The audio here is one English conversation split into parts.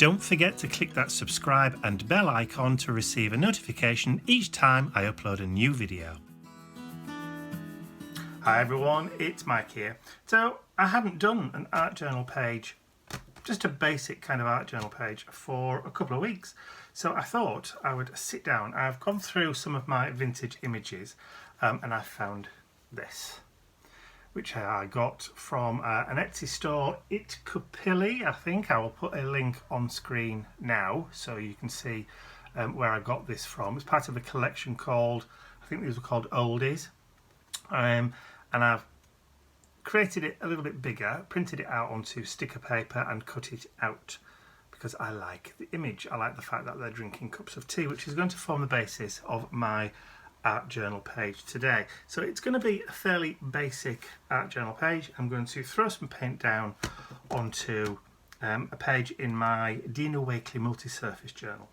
Don't forget to click that subscribe and bell icon to receive a notification each time I upload a new video. Hi everyone, it's Mike here. So I haven't done an art journal page, just a basic kind of art journal page, for a couple of weeks. So I thought I would sit down. I've gone through some of my vintage images and I found this, which I got from an Etsy store, Itkupili, I think. I will put a link on screen now so you can see where I got this from. It's part of a collection called, I think these were called Oldies. And I've created it a little bit bigger, printed it out onto sticker paper and cut it out because I like the image. I like the fact that they're drinking cups of tea, which is going to form the basis of my art journal page today. So it's going to be a fairly basic art journal page. I'm going to throw some paint down onto a page in my Dina Wakley multi-surface journal.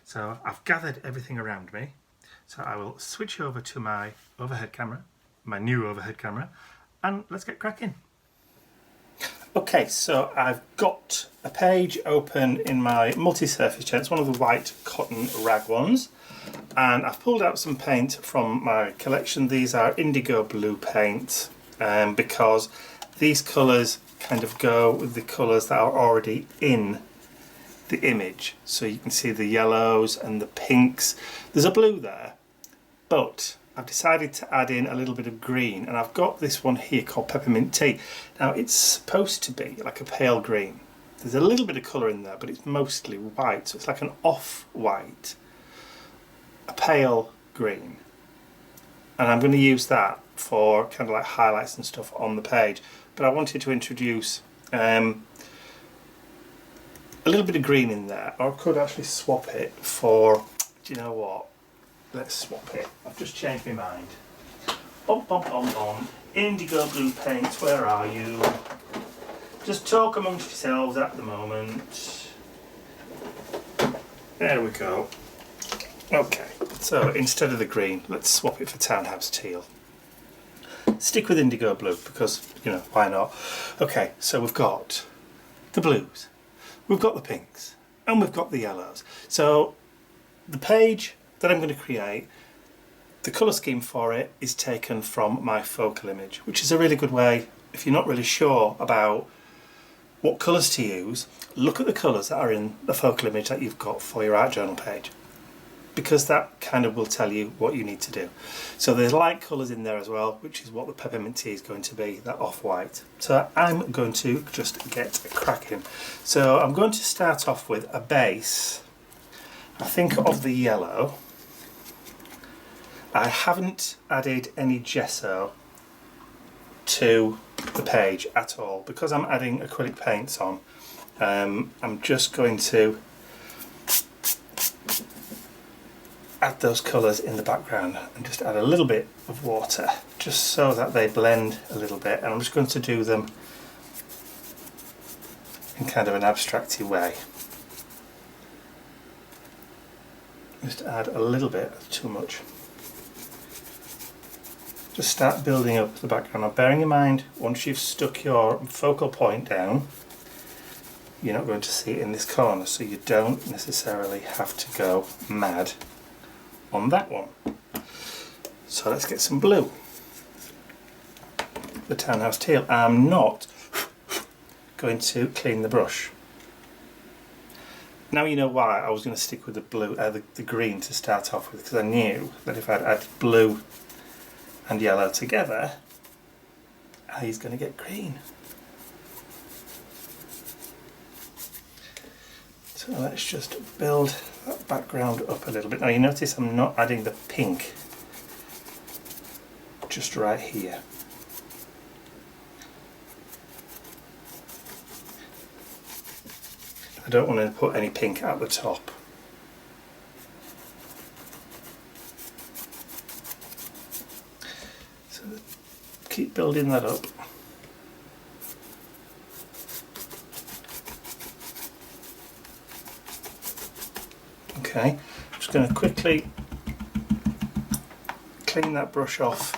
So I've gathered everything around me. So I will switch over to my overhead camera, my new overhead camera, and let's get cracking. Okay, so I've got a page open in my multi-surface journal. It's one of the white cotton rag ones. And I've pulled out some paint from my collection. These are indigo blue paint because these colours kind of go with the colours that are already in the image. So you can see the yellows and the pinks. There's a blue there, but I've decided to add in a little bit of green, and I've got this one here called Peppermint Tea. Now it's supposed to be like a pale green. There's a little bit of colour in there, but it's mostly white, so it's like an off-white, a pale green. And I'm going to use that for kind of like highlights and stuff on the page. But I wanted to introduce a little bit of green in there, or I could actually swap it for, do you know what? Let's swap it. I've just changed my mind. Bom, bom, bom, bom. Indigo blue paints, where are you? Just talk amongst yourselves at the moment. There we go. Okay, so instead of the green, let's swap it for Townhouse Teal. Stick with indigo blue because, you know, why not? Okay, so we've got the blues, we've got the pinks, and we've got the yellows. So the page that I'm going to create, the colour scheme for it is taken from my focal image, which is a really good way, if you're not really sure about what colours to use, look at the colours that are in the focal image that you've got for your art journal page, because that kind of will tell you what you need to do. So there's light colours in there as well, which is what the Peppermint Tea is going to be, that off-white. So I'm going to just get cracking. So I'm going to start off with a base, I think, of the yellow. I haven't added any gesso to the page at all because I'm adding acrylic paints on. I'm just going to add those colours in the background and just add a little bit of water just so that they blend a little bit, and I'm just going to do them in kind of an abstracty way. Just add a little bit, too much. Just start building up the background. Now bearing in mind, once you've stuck your focal point down, you're not going to see it in this corner, so you don't necessarily have to go mad on that one. So let's get some blue. The Townhouse Teal. I'm not going to clean the brush. Now you know why I was going to stick with the blue, the green to start off with, because I knew that if I'd add blue and yellow together, he's going to get green. So let's just build that background up a little bit. Now you notice I'm not adding the pink just right here. I don't want to put any pink at the top. So keep building that up. Okay, I'm just going to quickly clean that brush off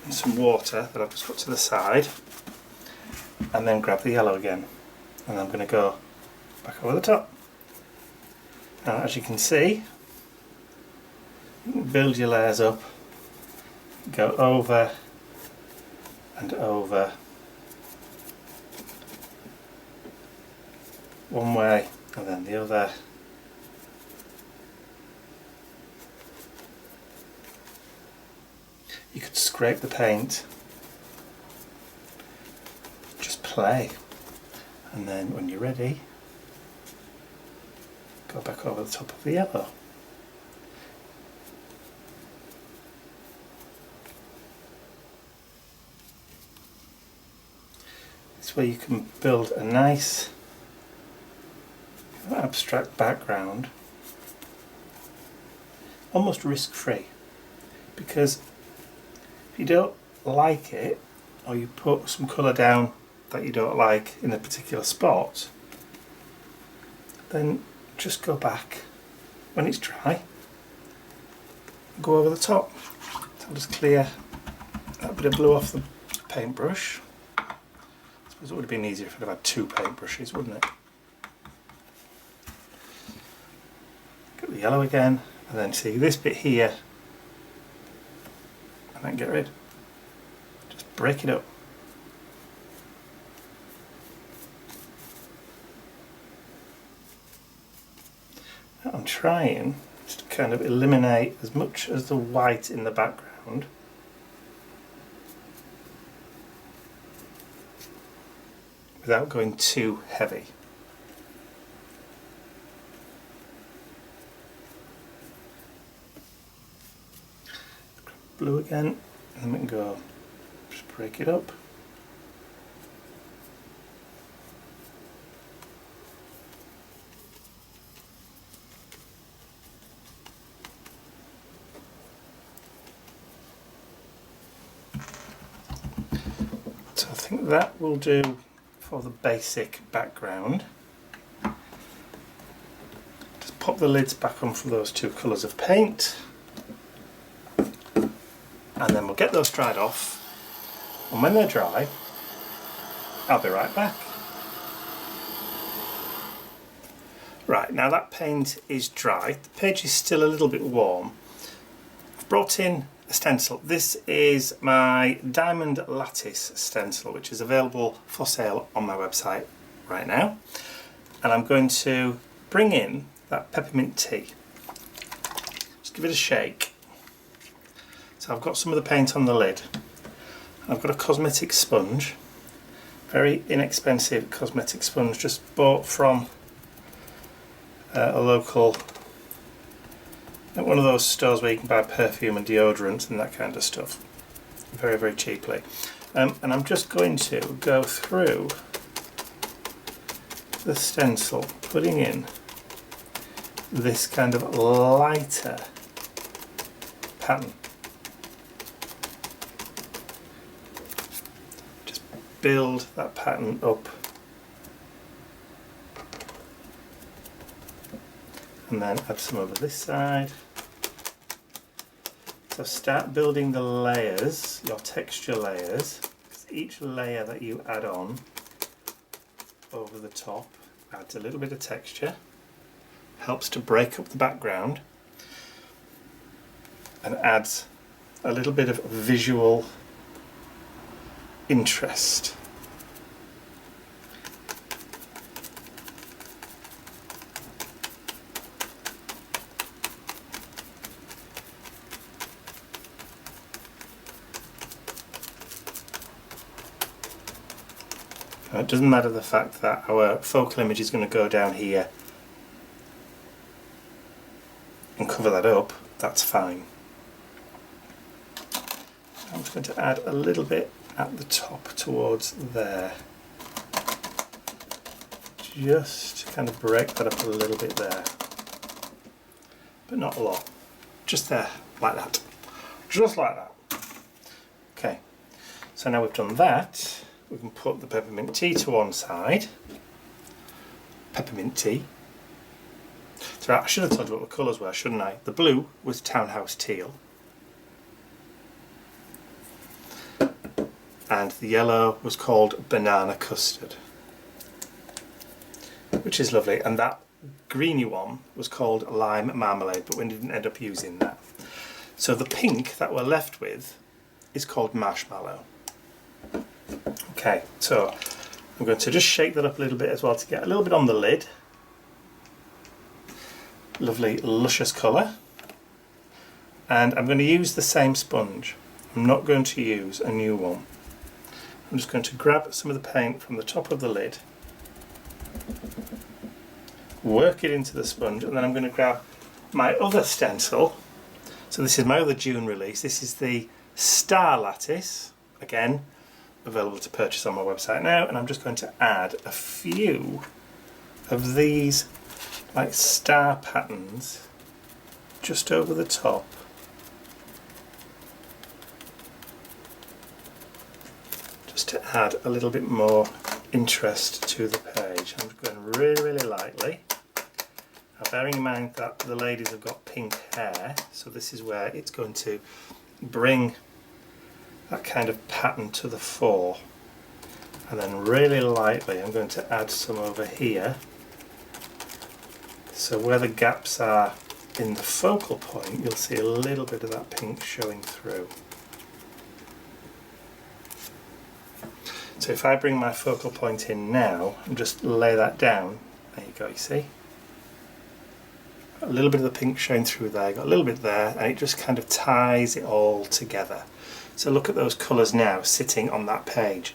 in some water that I've just put to the side, and then grab the yellow again, and I'm going to go back over the top. Now, as you can see, you can build your layers up, go over and over one way and then the other. You could scrape the paint, just play, and then when you're ready, go back over the top of the yellow. This way you can build a nice abstract background, almost risk-free, because if you don't like it, or you put some colour down that you don't like in a particular spot, then just go back when it's dry, go over the top. So I'll just clear that bit of blue off the paintbrush. I suppose it would have been easier if I'd have had two paintbrushes, wouldn't it? Get the yellow again, and then see this bit here, and then get rid. Just break it up. I'm trying to kind of eliminate as much as the white in the background, without going too heavy. Blue again, and then we can go, just break it up. So I think that will do for the basic background. Just pop the lids back on for those two colours of paint, and then we'll get those dried off, and when they're dry I'll be right back. Right, now that paint is dry, the page is still a little bit warm. I've brought in a stencil. This is my Diamond Lattice stencil, which is available for sale on my website right now, and I'm going to bring in that Peppermint Tea. Just give it a shake. So I've got some of the paint on the lid. I've got a cosmetic sponge, very inexpensive cosmetic sponge, just bought from a local, one of those stores where you can buy perfume and deodorant and that kind of stuff, very, very cheaply. And I'm just going to go through the stencil, putting in this kind of lighter pattern. Just build that pattern up, and then add some over this side. So start building the layers, your texture layers, because each layer that you add on over the top adds a little bit of texture, helps to break up the background, and adds a little bit of visual interest. It doesn't matter the fact that our focal image is going to go down here and cover that up, that's fine. I'm just going to add a little bit at the top towards there, just to kind of break that up a little bit there, but not a lot, just there, like that, just like that. Okay, so now we've done that, we can put the Peppermint Tea to one side. Peppermint Tea. So I should have told you what the colours were, shouldn't I? The blue was Townhouse Teal, and the yellow was called Banana Custard, which which is lovely. And that greeny one was called Lime Marmalade, but we didn't end up using that. So the pink that we're left with is called Marshmallow. Okay, so I'm going to just shake that up a little bit as well to get a little bit on the lid. Lovely luscious colour. And I'm going to use the same sponge. I'm not going to use a new one. I'm just going to grab some of the paint from the top of the lid, work it into the sponge, and then I'm going to grab my other stencil. So this is my other June release. This is the Star Lattice, again available to purchase on my website now, and I'm just going to add a few of these like star patterns just over the top. Just to add a little bit more interest to the page. I'm going really lightly. Now, bearing in mind that the ladies have got pink hair, so this is where it's going to bring that kind of pattern to the fore. And then really lightly I'm going to add some over here. So where the gaps are in the focal point, you'll see a little bit of that pink showing through. So if I bring my focal point in now and just lay that down, there you go, you see? A little bit of the pink showing through there, got a little bit there, and it just kind of ties it all together. So look at those colours now sitting on that page.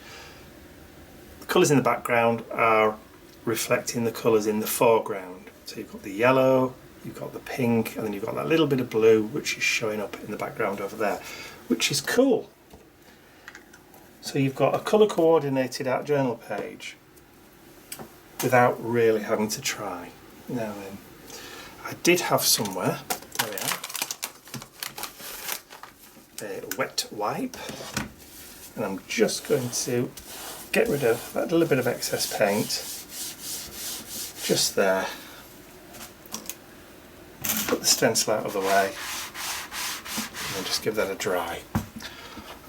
The colours in the background are reflecting the colours in the foreground. So you've got the yellow, you've got the pink, and then you've got that little bit of blue which is showing up in the background over there, which is cool. So you've got a colour coordinated art journal page without really having to try. Now then, I did have somewhere, there we are, a wet wipe, and I'm just going to get rid of that little bit of excess paint just there. Put the stencil out of the way and then just give that a dry.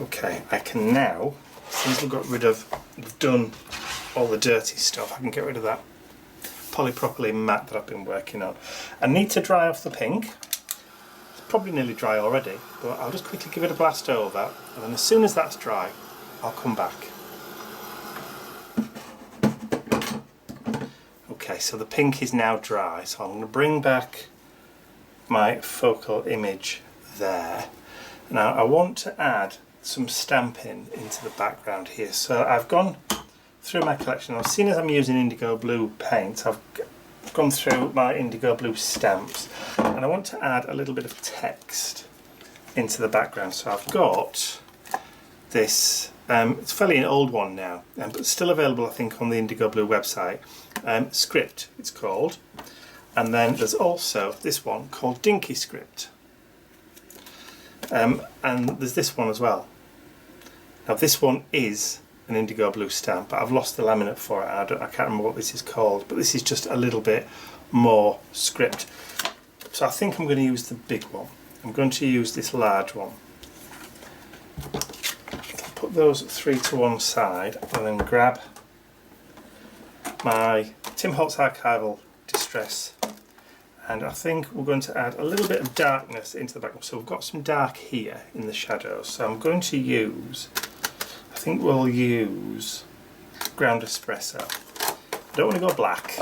Okay, I can now, since we've got rid of, we've done all the dirty stuff, I can get rid of that polypropylene mat that I've been working on. I need to dry off the pink. It's probably nearly dry already, but I'll just quickly give it a blast over, and then as soon as that's dry, I'll come back. Okay, so the pink is now dry, so I'm going to bring back my focal image there. Now I want to add some stamping into the background here, so I've gone through my collection. Now, seeing as I'm using indigo blue paint, I've gone through my indigo blue stamps, and I want to add a little bit of text into the background. So I've got this, it's fairly an old one now, but it's still available I think on the indigo blue website, Script it's called, and then there's also this one called Dinky Script, and there's this one as well. Now this one is an indigo blue stamp, but I've lost the laminate for it. I can't remember what this is called, but this is just a little bit more script. So I think I'm going to use the big one. I'm going to use this large one. I'll put those three to one side and then grab my Tim Holtz Archival Distress, and I think we're going to add a little bit of darkness into the background. So we've got some dark here in the shadows, so I'm going to use, I think we'll use ground espresso. I don't want to go black,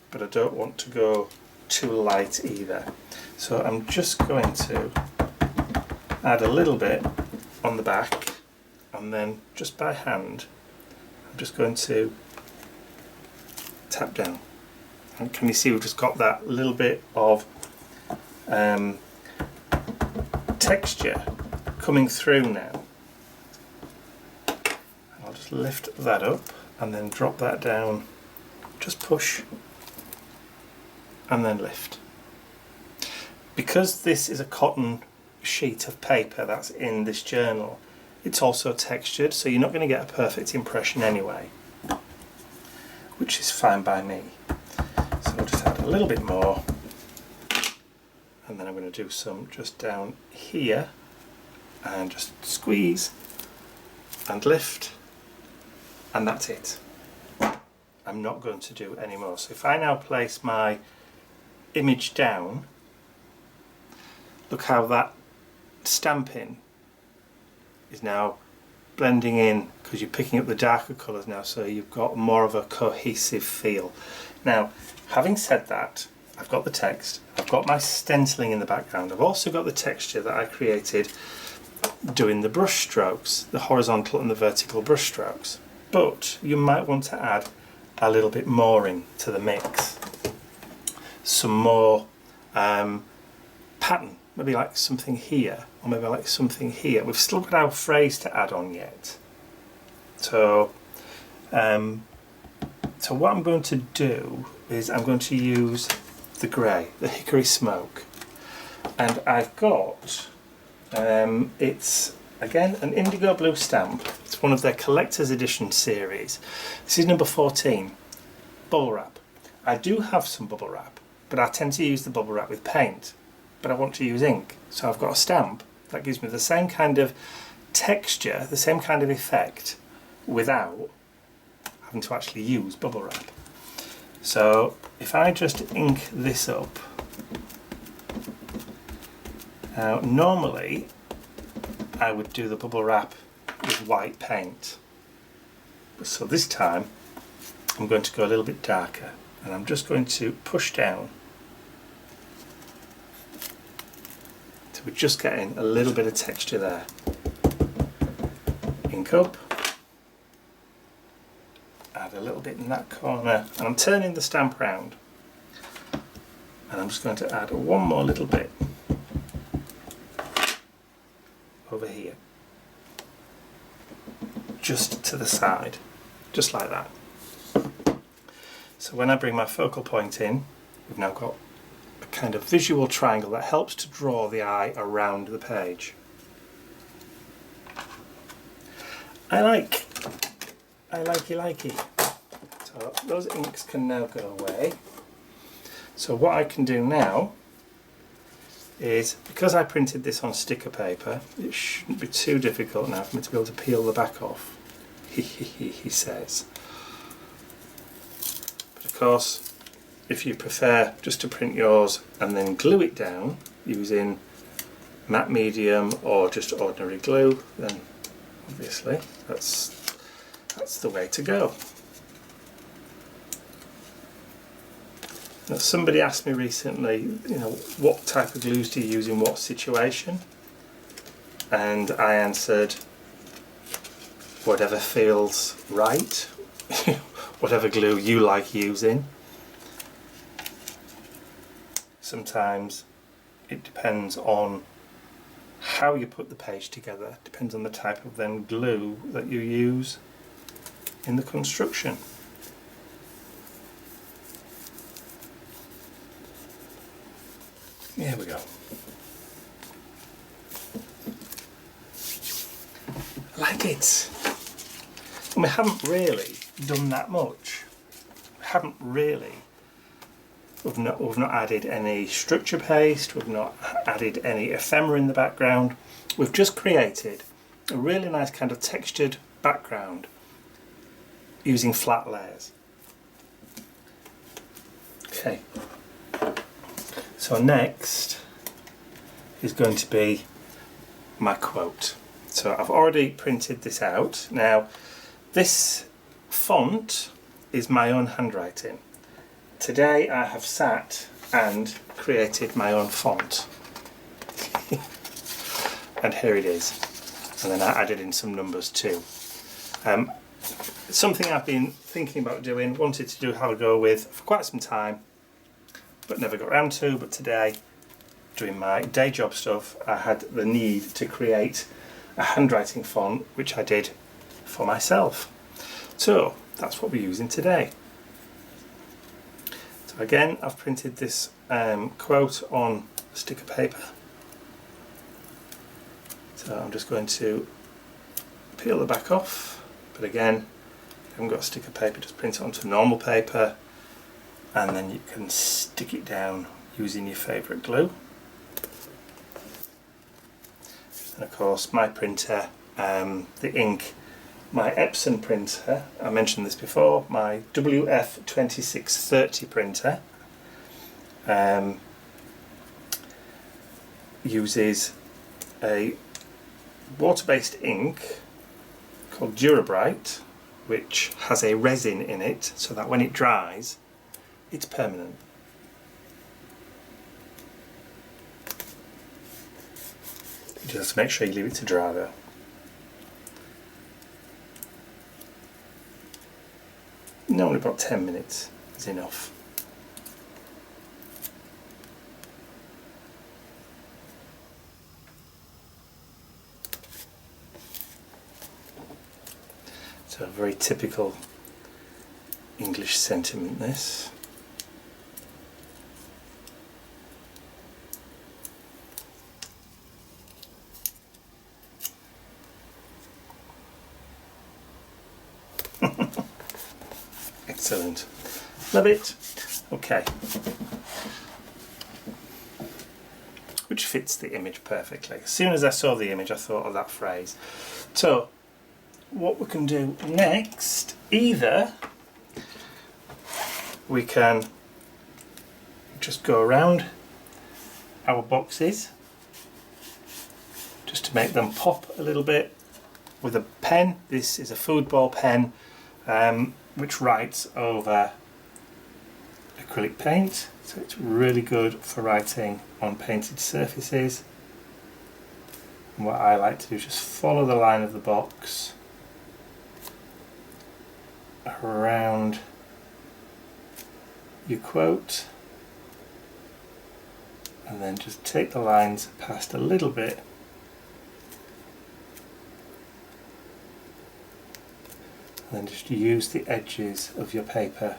but I don't want to go too light either. So I'm just going to add a little bit on the back, and then just by hand I'm just going to tap down. And can you see we've just got that little bit of texture coming through now. I'll just lift that up and then drop that down, just push and then lift. Because this is a cotton sheet of paper that's in this journal, it's also textured, so you're not going to get a perfect impression anyway, which is fine by me. So I'll just add a little bit more, and then I'm going to do some just down here and just squeeze and lift, and that's it. I'm not going to do anymore. So if I now place my image down, look how that stamping is now blending in, because you're picking up the darker colours now, so you've got more of a cohesive feel. Now, having said that, I've got the text, I've got my stenciling in the background, I've also got the texture that I created doing the brush strokes, the horizontal and the vertical brush strokes. But you might want to add a little bit more into the mix. Some more pattern, maybe like something here, or maybe like something here. We've still got our phrase to add on yet. So what I'm going to do is I'm going to use the grey, the hickory smoke, and I've got it's again an indigo blue stamp. It's one of their collector's edition series. This is number 14, bubble wrap. I do have some bubble wrap, but I tend to use the bubble wrap with paint, but I want to use ink, so I've got a stamp that gives me the same kind of texture, the same kind of effect, without having to actually use bubble wrap. So if I just ink this up, now normally I would do the bubble wrap with white paint, so this time I'm going to go a little bit darker, and I'm just going to push down, so we're just getting a little bit of texture there. Ink up, add a little bit in that corner, and I'm turning the stamp round, and I'm just going to add one more little bit over here, just to the side, just like that. So when I bring my focal point in, we've now got a kind of visual triangle that helps to draw the eye around the page. I likey. So those inks can now go away. So what I can do now is, because I printed this on sticker paper, it shouldn't be too difficult now for me to be able to peel the back off, he says. But of course, if you prefer just to print yours and then glue it down using matte medium or just ordinary glue, then obviously that's the way to go. Now, somebody asked me recently, what type of glues do you use in what situation? And I answered, whatever feels right, whatever glue you like using. Sometimes it depends on how you put the page together, depends on the type of then glue that you use in the construction. Here we go. I like it. And we haven't really done that much. We've not added any structure paste, we've not added any ephemera in the background. We've just created a really nice kind of textured background using flat layers. Okay. So next is going to be my quote. So I've already printed this out. Now this font is my own handwriting. Today I have sat and created my own font. And here it is. And then I added in some numbers too. Something I've been thinking about doing, wanted to have a go with for quite some time, but never got around to. But today, doing my day job stuff, I had the need to create a handwriting font, which I did for myself. So that's what we're using today. So again, I've printed this quote on sticker paper. So I'm just going to peel the back off, but again, if you haven't got sticker paper, just print it onto normal paper, and then you can stick it down using your favourite glue. And of course my printer, the ink my Epson printer. I mentioned this before, my WF2630 printer uses a water-based ink called Durabright, which has a resin in it so that when it dries it's permanent. Just make sure you leave it to dry though. Normally about 10 minutes is enough. So a very typical English sentiment this. Excellent. Love it. Okay. Which fits the image perfectly. As soon as I saw the image I thought of that phrase. So what we can do next, either we can just go around our boxes just to make them pop a little bit with a pen. This is a football pen which writes over acrylic paint, so it's really good for writing on painted surfaces. And what I like to do is just follow the line of the box around your quote and then just take the lines past a little bit and then just use the edges of your paper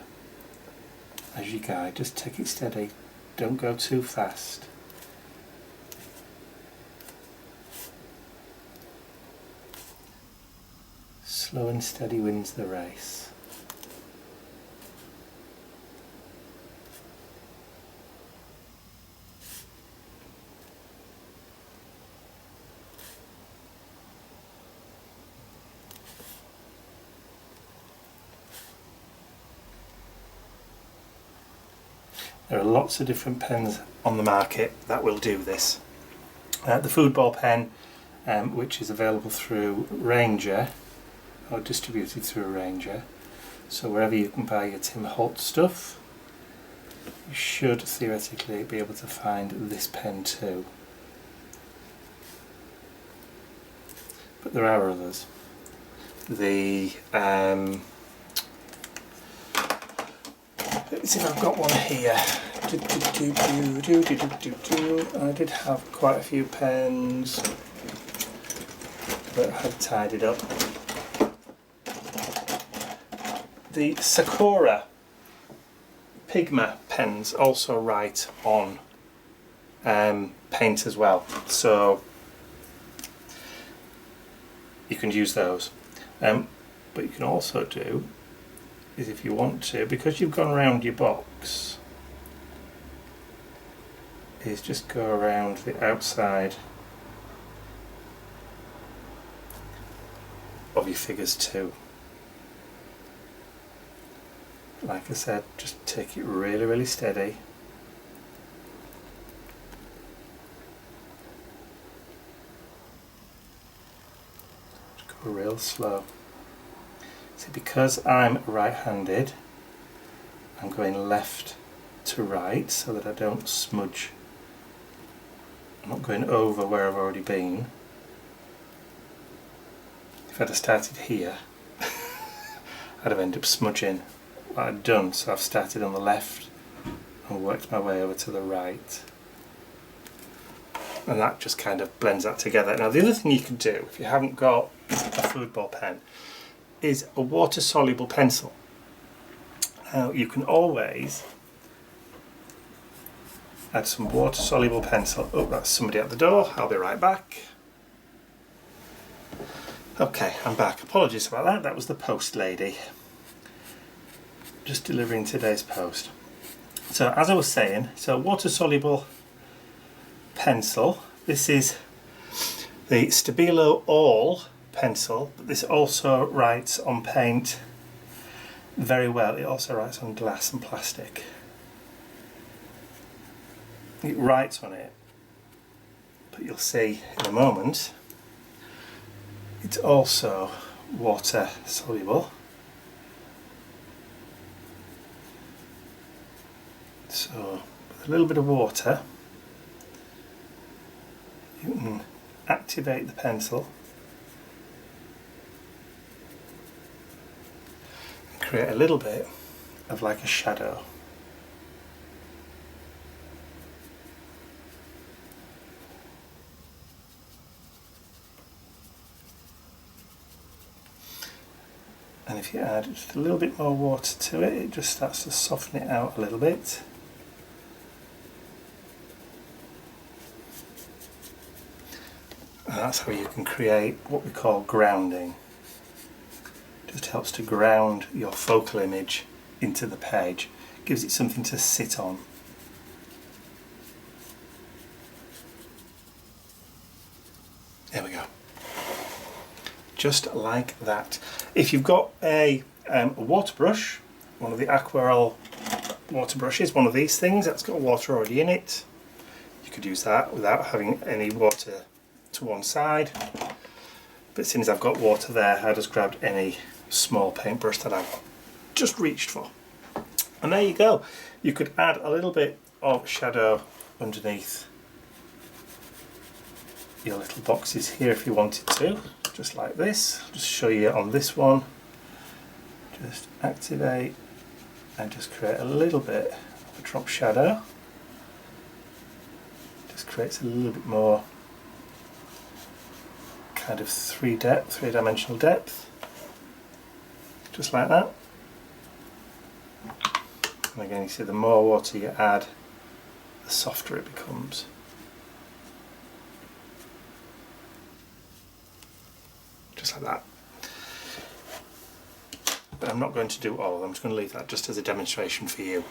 as your guide. Just take it steady, don't go too fast. Slow and steady wins the race. There are lots of different pens on the market that will do this. The football pen, which is available through Ranger, or distributed through Ranger, so wherever you can buy your Tim Holtz stuff, you should theoretically be able to find this pen too. But there are others. Let's see if I've got one here. I did have quite a few pens that had tidied up. The Sakura Pigma pens also write on paint as well, so you can use those. But you can also do is, if you want to, because you've gone around your box, is just go around the outside of your figures too. Like I said, just take it really steady. Just go real slow. See, because I'm right-handed, I'm going left to right so that I don't smudge. I'm not going over where I've already been. If I'd have started here, I'd have ended up smudging what I'd done, so I've started on the left and worked my way over to the right. And that just kind of blends that together. Now the other thing you can do, if you haven't got a football pen, is a water-soluble pencil. Now you can always add some water-soluble pencil. Oh, that's somebody at the door. I'll be right back. Okay, I'm back. Apologies about that. That was the post lady. Just delivering today's post. So as I was saying, so water-soluble pencil. This is the Stabilo All pencil, but this also writes on paint very well. It also writes on glass and plastic. It writes on it, but you'll see in a moment it's also water soluble. So with a little bit of water you can activate the pencil and create a little bit of like a shadow. And if you add just a little bit more water to it, it just starts to soften it out a little bit. And that's how you can create what we call grounding. It just helps to ground your focal image into the page. Gives it something to sit on. There we go. Just like that. If you've got a water brush, one of the aquarelle water brushes, one of these things that's got water already in it, you could use that without having any water to one side. But since I've got water there, I just grabbed any small paintbrush that I've just reached for. And there you go. You could add a little bit of shadow underneath your little boxes here if you wanted to, just like this. I'll just show you on this one. Just activate and just create a little bit of a drop shadow. Just creates a little bit more kind of three-dimensional depth, just like that. And again, you see the more water you add, the softer it becomes. Just like that. But I'm not going to do all of them, I'm just going to leave that just as a demonstration for you.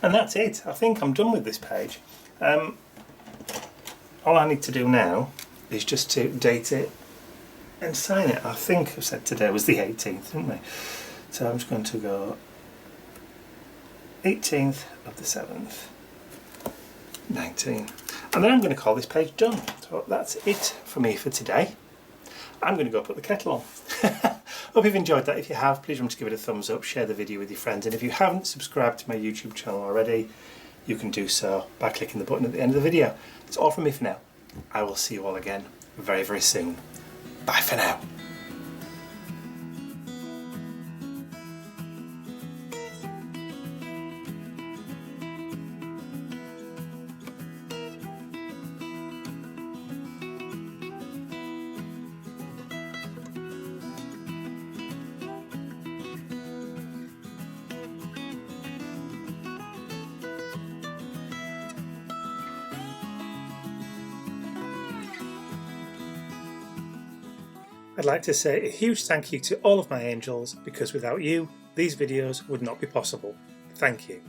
And that's it. I think I'm done with this page. All I need to do now is just to date it and sign it. I think I've said today was the 18th, didn't we? So I'm just going to go 18th of the 7th, 19. And then I'm going to call this page done. So that's it for me for today. I'm going to go put the kettle on. Hope you've enjoyed that. If you have, please remember to give it a thumbs up, share the video with your friends, and if you haven't subscribed to my YouTube channel already, you can do so by clicking the button at the end of the video. That's all from me for now. I will see you all again very, very soon. Bye for now. I'd like to say a huge thank you to all of my angels, because without you, these videos would not be possible. Thank you.